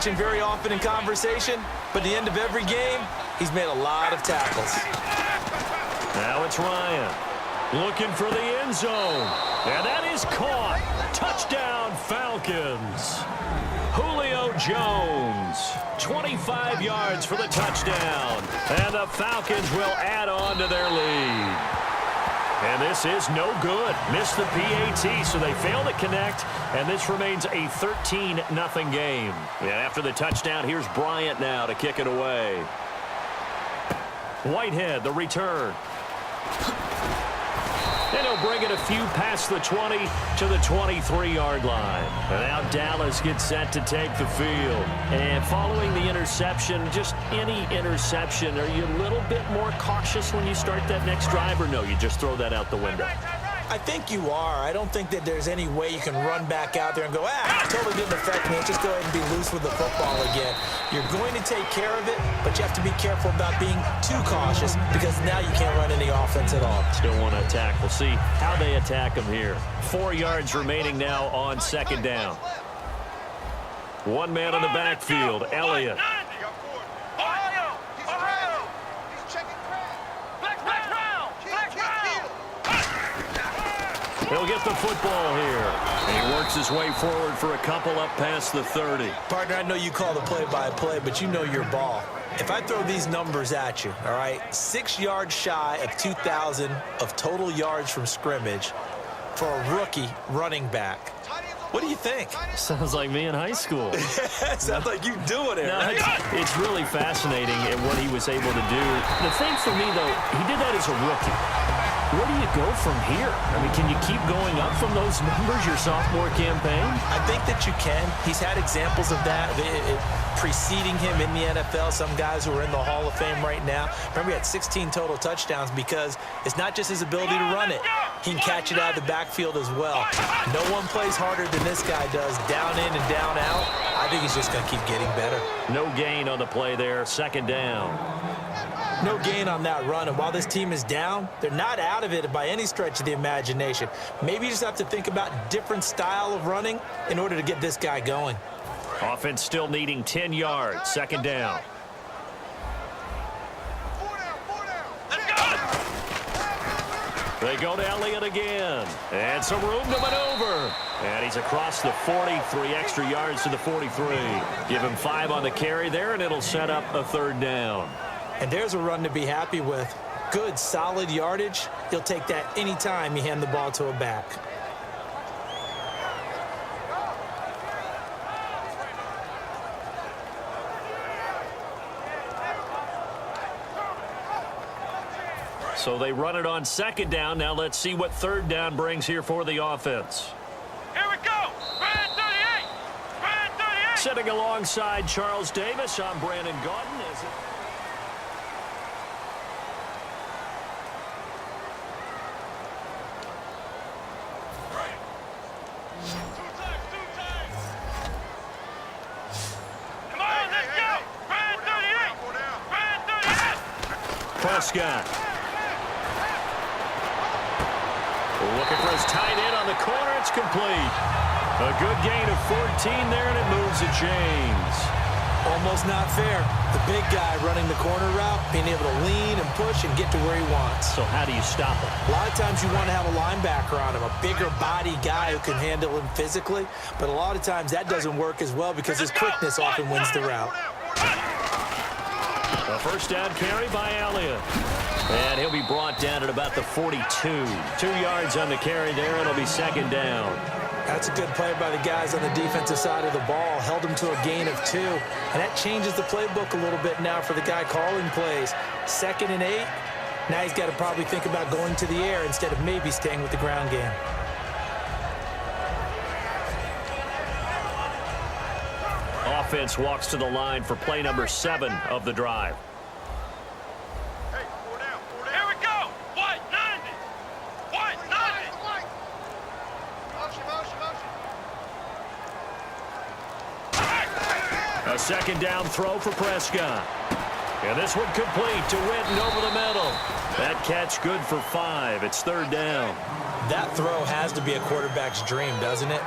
mentioned very often in conversation, but at the end of every game, he's made a lot of tackles. Now it's Ryan looking for the end zone. And that is caught. Touchdown, Falcons. Julio Jones, 25 yards for the touchdown. And the Falcons will add on to their lead. And this is no good. Missed the PAT, so they fail to connect. And this remains a 13-0 game. And after the touchdown, here's Bryant now to kick it away. Whitehead, the return. And he'll bring it a few past the 20 to the 23-yard line. And now Dallas gets set to take the field. And following the interception, just any interception, are you a little bit more cautious when you start that next drive, or no, you just throw that out the window? I think you are. I don't think that there's any way you can run back out there and go, it totally didn't affect me. Just go ahead and be loose with the football again. You're going to take care of it, but you have to be careful about being too cautious because now you can't run any offense at all. Still want to attack. We'll see how they attack him here. 4 yards remaining now on second down. One man in the backfield, Elliott. He'll get the football here. And he works his way forward for a couple up past the 30. Partner, I know you call the play-by-play, but you know your ball. If I throw these numbers at you, all right, 6 yards shy of 2,000 of total yards from scrimmage for a rookie running back. What do you think? Sounds like me in high school. Sounds like you doing it, no, right? It's really fascinating at what he was able to do. The thing for me, though, he did that as a rookie. Where do you go from here? I mean, can you keep going up from those numbers your sophomore campaign? I think that you can. He's had examples of that preceding him in the NFL. Some guys who are in the Hall of Fame right now. Remember, he had 16 total touchdowns because it's not just his ability to run it. He can catch it out of the backfield as well. No one plays harder than this guy does, down in and down out. I think he's just going to keep getting better. No gain on the play there, second down. No gain on that run, and while this team is down, they're not out of it by any stretch of the imagination. Maybe you just have to think about different style of running in order to get this guy going. Offense still needing 10 yards, second down. They go to Elliott again, and some room to maneuver. And he's across the 40, 3 extra yards to the 43. Give him 5 on the carry there, and it'll set up a third down. And there's a run to be happy with. Good, solid yardage. He'll take that anytime you hand the ball to a back. So they run it on second down. Now let's see what third down brings here for the offense. Here we go. Brand 38. Brand 38. Sitting alongside Charles Davis, I'm Brandon Gaudin. Prescott. Looking for his tight end on the corner. It's complete. A good gain of 14 there, and it moves the chains. Almost not fair. The big guy running the corner route, being able to lean and push and get to where he wants. So how do you stop him? A lot of times you want to have a linebacker on him, a bigger body guy who can handle him physically. But a lot of times that doesn't work as well because his quickness often wins the route. A first down carry by Elliott. And he'll be brought down at about the 42. 2 yards on the carry there, and it'll be second down. That's a good play by the guys on the defensive side of the ball. Held him to a gain of 2. And that changes the playbook a little bit now for the guy calling plays. 2nd and 8. Now he's got to probably think about going to the air instead of maybe staying with the ground game. Offense walks to the line for play number 7 of the drive. Here we go. White 90. White 90. A second down throw for Prescott. And this one complete to Witten over the middle. That catch good for 5. It's third down. That throw has to be a quarterback's dream, doesn't it?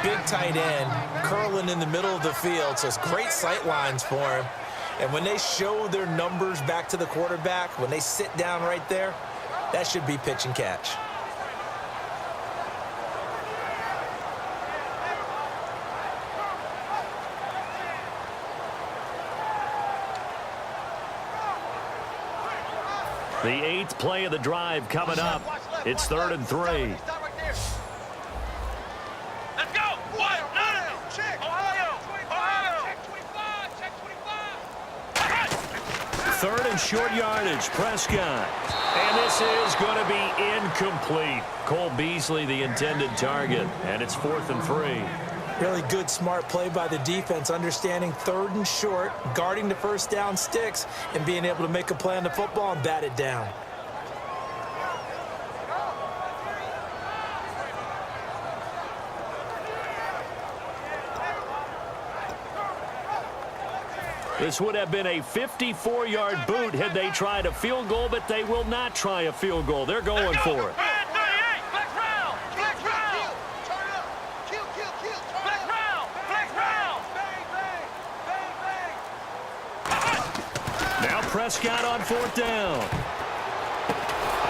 big tight end curling in the middle of the field, so it's great sight lines for him. And when they show their numbers back to the quarterback, when they sit down right there, that should be pitch and catch. The 8th play of the drive coming up. It's 3rd and 3. Let's go. What? Nine. Check. Ohio. Check 25. Check 25. 3rd and short yardage. Prescott. And this is going to be incomplete. Cole Beasley, the intended target. And it's 4th and 3. Really good, smart play by the defense, understanding 3rd and short, guarding the first down sticks, and being able to make a play on the football and bat it down. This would have been a 54-yard boot had they tried a field goal, but they will not try a field goal. They're going for it. Prescott on 4th down.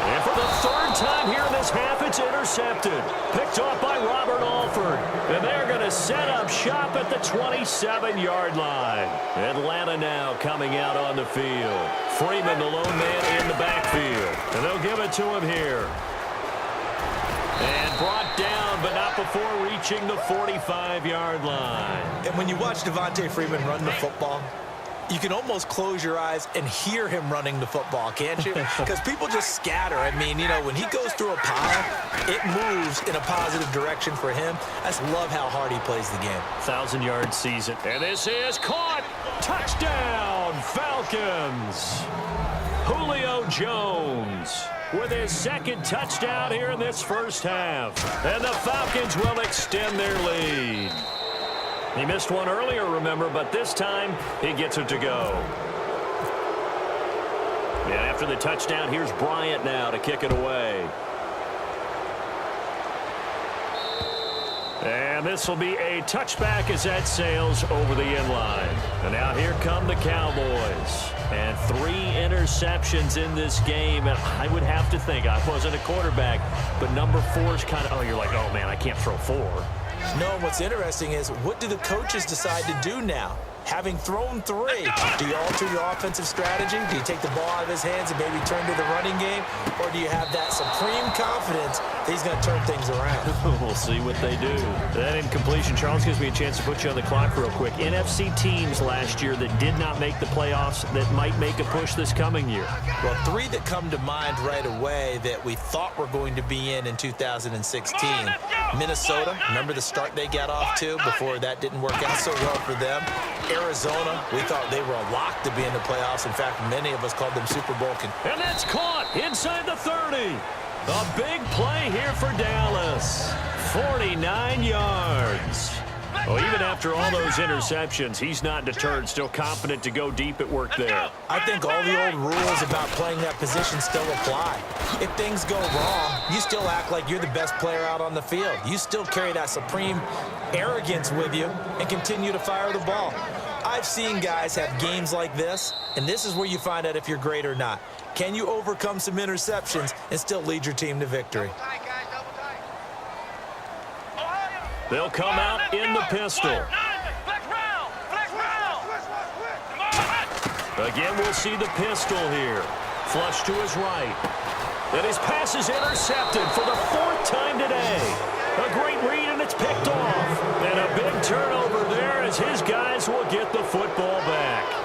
And for the 3rd time here in this half, it's intercepted. Picked off by Robert Alford. And they're going to set up shop at the 27-yard line. Atlanta now coming out on the field. Freeman, the lone man in the backfield. And they'll give it to him here. And brought down, but not before reaching the 45-yard line. And when you watch Devontae Freeman run the football, you can almost close your eyes and hear him running the football, can't you? Because people just scatter. I mean, you know, when he goes through a pile, it moves in a positive direction for him. I just love how hard he plays the game. 1,000-yard season. And this is caught. Touchdown, Falcons. Julio Jones with his 2nd touchdown here in this first half. And the Falcons will extend their lead. He missed one earlier, remember, but this time he gets it to go. And after the touchdown, here's Bryant now to kick it away. And this will be a touchback as that sails over the end line. And now here come the Cowboys. And 3 interceptions in this game. And I would have to think, I wasn't a quarterback, but number 4 is kind of, oh, you're like, oh, man, I can't throw 4. No, what's interesting is, what do the coaches decide to do now? Having thrown 3, do you alter your offensive strategy? Do you take the ball out of his hands and maybe turn to the running game? Or do you have that supreme confidence that he's going to turn things around? We'll see what they do. That incompletion, Charles, gives me a chance to put you on the clock real quick. NFC teams last year that did not make the playoffs that might make a push this coming year. Well, 3 that come to mind right away that we thought were going to be in 2016. Minnesota, remember the start they got off to before that didn't work out so well for them. Arizona, we thought they were a lock to be in the playoffs. In fact, many of us called them Super Bowl contenders. And that's caught inside the 30. A big play here for Dallas. 49 yards. Well, even after all those interceptions, he's not deterred, still confident to go deep at work there. I think all the old rules about playing that position still apply. If things go wrong, you still act like you're the best player out on the field. You still carry that supreme arrogance with you and continue to fire the ball. I've seen guys have games like this, and this is where you find out if you're great or not. Can you overcome some interceptions and still lead your team to victory? They'll come out in the pistol. Again, we'll see the pistol here. Flush to his right. And his pass is intercepted for the 4th time today. A great read, and it's picked off. And a big turnover there as his guys will get the football back.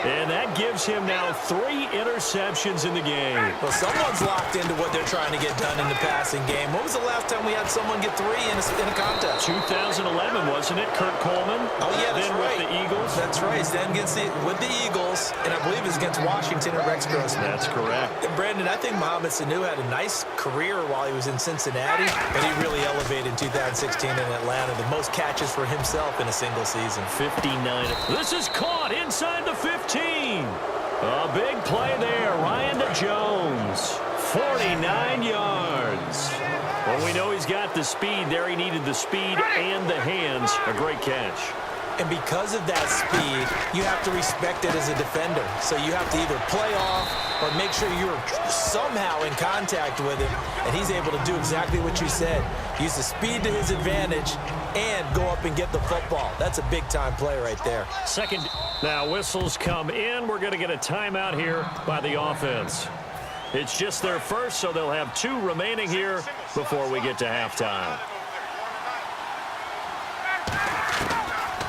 And that gives him now 3 interceptions in the game. Well, someone's locked into what they're trying to get done in the passing game. When was the last time we had someone get 3 in a contest? 2011, wasn't it? Kurt Coleman. Oh, yeah, that's then right. With the Eagles. That's right. Then with the Eagles, and I believe it was against Washington and Rex Grossman. That's correct. And Brandon, I think Mohamed Sanu had a nice career while he was in Cincinnati, but he really elevated in 2016 in Atlanta. The most catches for himself in a single season. 59. This is caught inside the 15. A big play there. Ryan to Jones. 49 yards. Well, we know he's got the speed. There he needed the speed and the hands. A great catch. And because of that speed, you have to respect it as a defender. So you have to either play off or make sure you're somehow in contact with him. And he's able to do exactly what you said. Use the speed to his advantage and go up and get the football. That's a big-time play right there. Second. Now whistles come in. We're going to get a timeout here by the offense. It's just their first, so they'll have 2 remaining here before we get to halftime.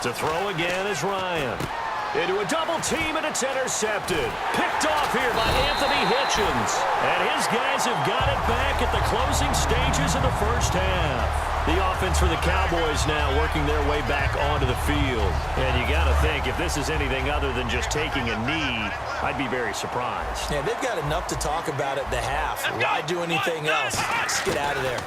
To throw again is Ryan. Into a double team, and it's intercepted. Picked off here by Anthony Hitchens. And his guys have got it back at the closing stages of the first half. The offense for the Cowboys now working their way back onto the field. And you got to think, if this is anything other than just taking a knee, I'd be very surprised. Yeah, they've got enough to talk about at the half. Why do anything else? Let's get out of there.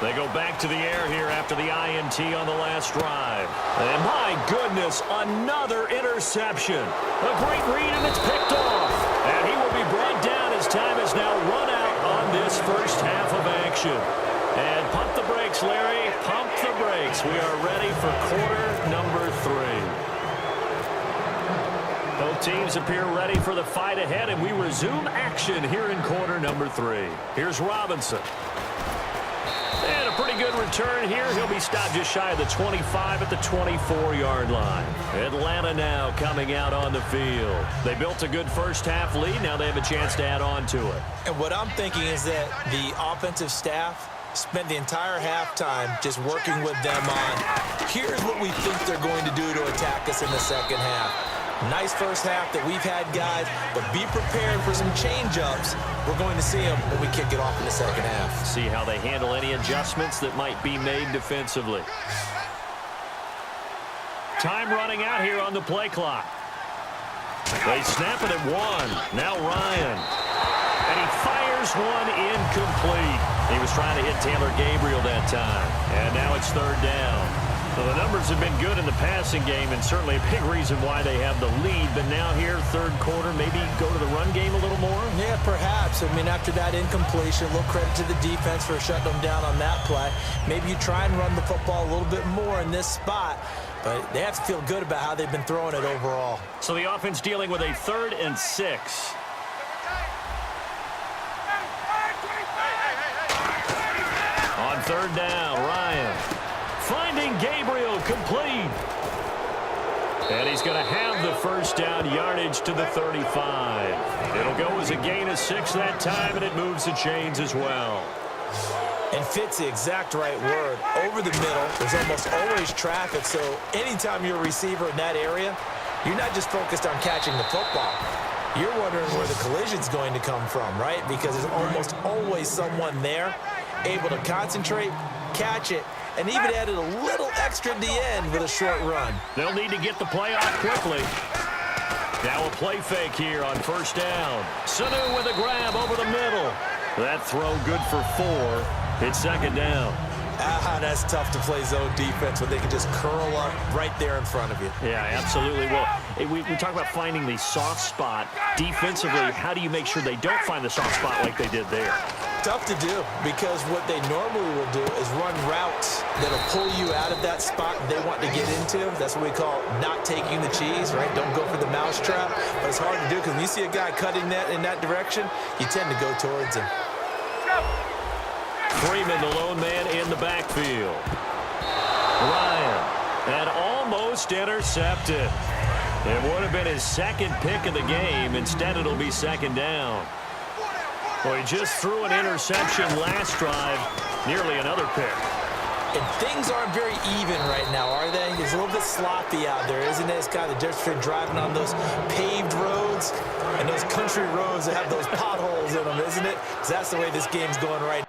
They go back to the air here after the INT on the last drive. And my goodness, another interception. A great read, and it's picked off. And he will be brought down as time has now run out on this first half of action. And pump the brakes, Larry. Pump the brakes. We are ready for quarter number 3. Both teams appear ready for the fight ahead, and we resume action here in quarter number 3. Here's Robinson. And a pretty good return here. He'll be stopped just shy of the 25 at the 24-yard line. Atlanta now coming out on the field. They built a good first-half lead. Now they have a chance to add on to it. And what I'm thinking is that the offensive staff spent the entire halftime just working with them on, here's what we think they're going to do to attack us in the second half. Nice first half that we've had, guys, but be prepared for some change-ups. We're going to see them when we kick it off in the second half. See how they handle any adjustments that might be made defensively. Time running out here on the play clock. They snap it at 1. Now Ryan. And he fires one incomplete. He was trying to hit Taylor Gabriel that time. And now it's third down. So the numbers have been good in the passing game, and certainly a big reason why they have the lead. But now here, third quarter, maybe go to the run game a little more? Yeah, perhaps. I mean, after that incompletion, a little credit to the defense for shutting them down on that play. Maybe you try and run the football a little bit more in this spot. But they have to feel good about how they've been throwing it overall. So the offense dealing with a 3rd and 6. On third down, Ryan. Finding Gabriel complete. And he's going to have the first down, yardage to the 35. It'll go as a gain of 6 that time, and it moves the chains as well. And fits the exact right word. Over the middle, there's almost always traffic, so anytime you're a receiver in that area, you're not just focused on catching the football. You're wondering where the collision's going to come from, right? Because there's almost always someone there able to concentrate, catch it, and even added a little extra at the end with a short run. They'll need to get the play off quickly. Now a play fake here on first down. Sanu with a grab over the middle. That throw good for 4. It's second down. That's tough to play zone defense when they can just curl up right there in front of you. Yeah, absolutely. Well, we talk about finding the soft spot. Defensively, how do you make sure they don't find the soft spot like they did there? Tough to do, because what they normally will do is run routes that'll pull you out of that spot they want to get into. That's what we call not taking the cheese, right? Don't go for the mousetrap. But it's hard to do because when you see a guy cutting that in that direction, you tend to go towards him. Freeman, the lone man in the backfield. Ryan, and almost intercepted. It would have been his second pick of the game. Instead, it'll be second down. Well, he just threw an interception last drive, nearly another pick. And things aren't very even right now, are they? It's a little bit sloppy out there, isn't it? It's kind of the difference between driving on those paved roads and those country roads that have those potholes in them, isn't it? Because that's the way this game's going right